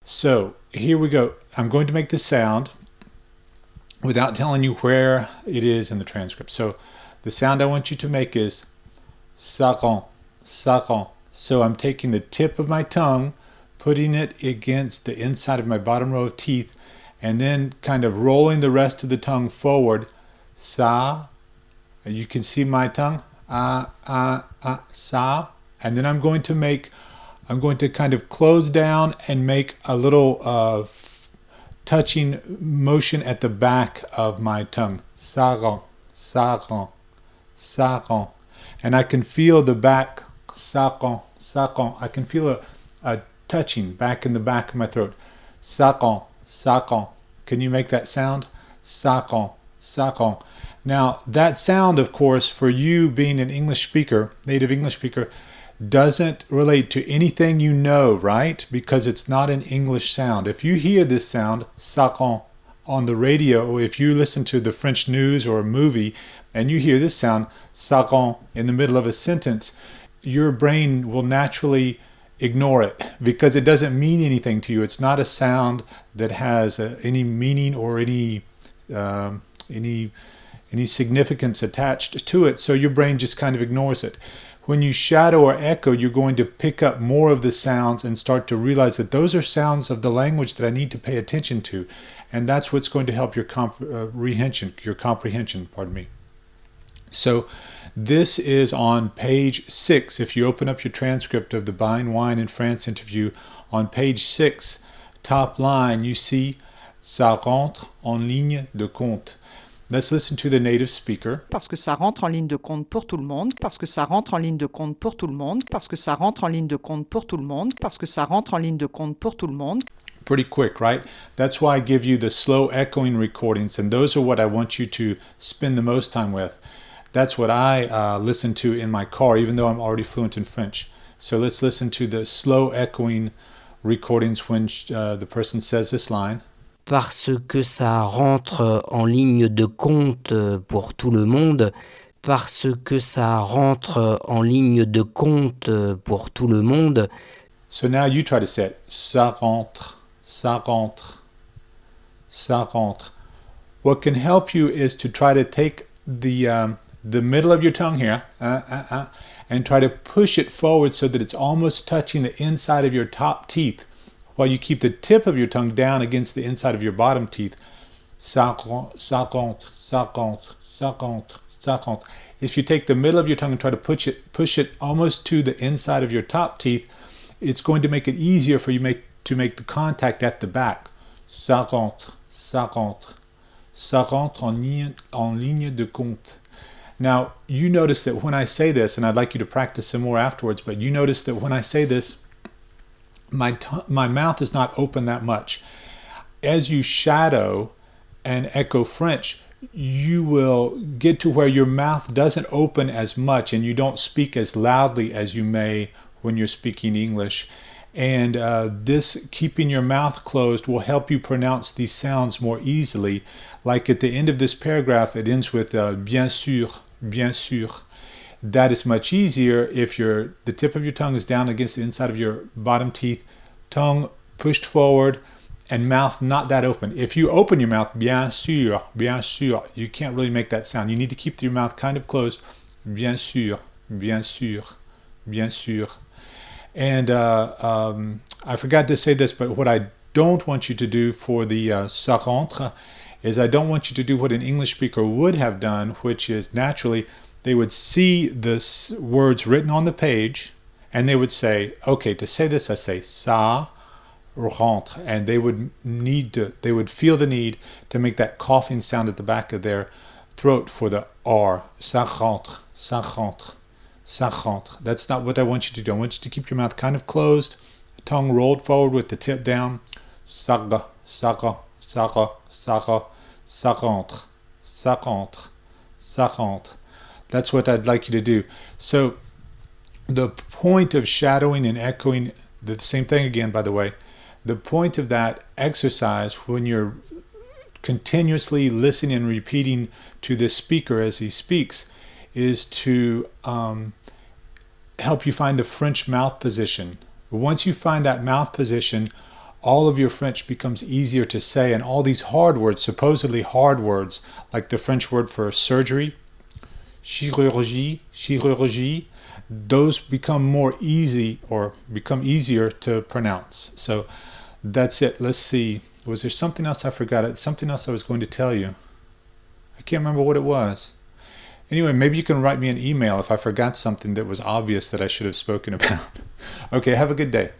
So here we go. I'm going to make the sound without telling you where it is in the transcript. So the sound I want you to make is sarong, sarong. So I'm taking the tip of my tongue, putting it against the inside of my bottom row of teeth, and then kind of rolling the rest of the tongue forward. Sa. And you can see my tongue. Sa. And then I'm going to kind of close down and make a little touching motion at the back of my tongue. Sarong, sarong, sarong. And I can feel the back, sarong, sarong. I can feel a touching back in the back of my throat. Sarong, sarong. Can you make that sound? Sarong, sarong. Now, that sound, of course, for you being an English speaker, native English speaker, doesn't relate to anything you know, right? Because it's not an English sound. If you hear this sound, sarong, on the radio, or if you listen to the French news or a movie, and you hear this sound, sarong, in the middle of a sentence, your brain will naturally ignore it because it doesn't mean anything to you. It's not a sound that has any meaning or any significance attached to it, so your brain just kind of ignores it. When you shadow or echo, you're going to pick up more of the sounds and start to realize that those are sounds of the language that I need to pay attention to, and that's what's going to help your comprehension. So this is on page 6. If you open up your transcript of the Buying Wine in France interview, on page 6, top line, you see ça rentre en ligne de compte. Let's listen to the native speaker. Parce que ça rentre en ligne de compte pour tout le monde, parce que ça rentre en ligne de compte pour tout le monde, parce que ça rentre en ligne de compte pour tout le monde, parce que ça rentre en ligne de compte pour tout le monde. Pretty quick, right? That's why I give you the slow echoing recordings, and those are what I want you to spend the most time with. That's what I listen to in my car, even though I'm already fluent in French. So let's listen to the slow echoing recordings when the person says this line. Parce que ça rentre en ligne de compte pour tout le monde, parce que ça rentre en ligne de compte pour tout le monde. So now you try to say it. Ça rentre, ça rentre, ça rentre. What can help you is to try to take the middle of your tongue here and try to push it forward so that it's almost touching the inside of your top teeth, while you keep the tip of your tongue down against the inside of your bottom teeth. Ça rentre, ça rentre, ça rentre, ça rentre, ça rentre. If you take the middle of your tongue and try to push it almost to the inside of your top teeth, it's going to make it easier for you to make the contact at the back. Ça rentre, ça rentre, ça rentre en ligne de compte. Now, you notice that when I say this, and I'd like you to practice some more afterwards, but you notice that when I say this, my mouth is not open that much. As you shadow and echo French, you will get to where your mouth doesn't open as much and you don't speak as loudly as you may when you're speaking English. And this keeping your mouth closed will help you pronounce these sounds more easily. Like at the end of this paragraph, it ends with bien sûr, bien sûr. That is much easier if the tip of your tongue is down against the inside of your bottom teeth, tongue pushed forward, and mouth not that open. If you open your mouth, bien sûr, you can't really make that sound. You need to keep your mouth kind of closed. Bien sûr, bien sûr, bien sûr. And I forgot to say this, but what I don't want you to do for the ça rentre is I don't want you to do what an English speaker would have done, which is naturally they would see the words written on the page and they would say, okay, to say this, I say ça rentre, and they would feel the need to make that coughing sound at the back of their throat for the R. Ça rentre, ça rentre, ça rentre. That's not what I want you to do. I want you to keep your mouth kind of closed, tongue rolled forward with the tip down. Ça rentre, ça rentre, ça rentre, ça rentre, ça rentre. That's what I'd like you to do. So the point of shadowing and echoing, the same thing again, by the way, the point of that exercise when you're continuously listening and repeating to the speaker as he speaks is to help you find the French mouth position. Once you find that mouth position, all of your French becomes easier to say, and all these hard words, supposedly hard words, like the French word for surgery, chirurgie, those become more easy or become easier to pronounce. So that's it. Let's see. Was there something else I forgot? Something else I was going to tell you. I can't remember what it was. Anyway, maybe you can write me an email if I forgot something that was obvious that I should have spoken about. Okay, have a good day.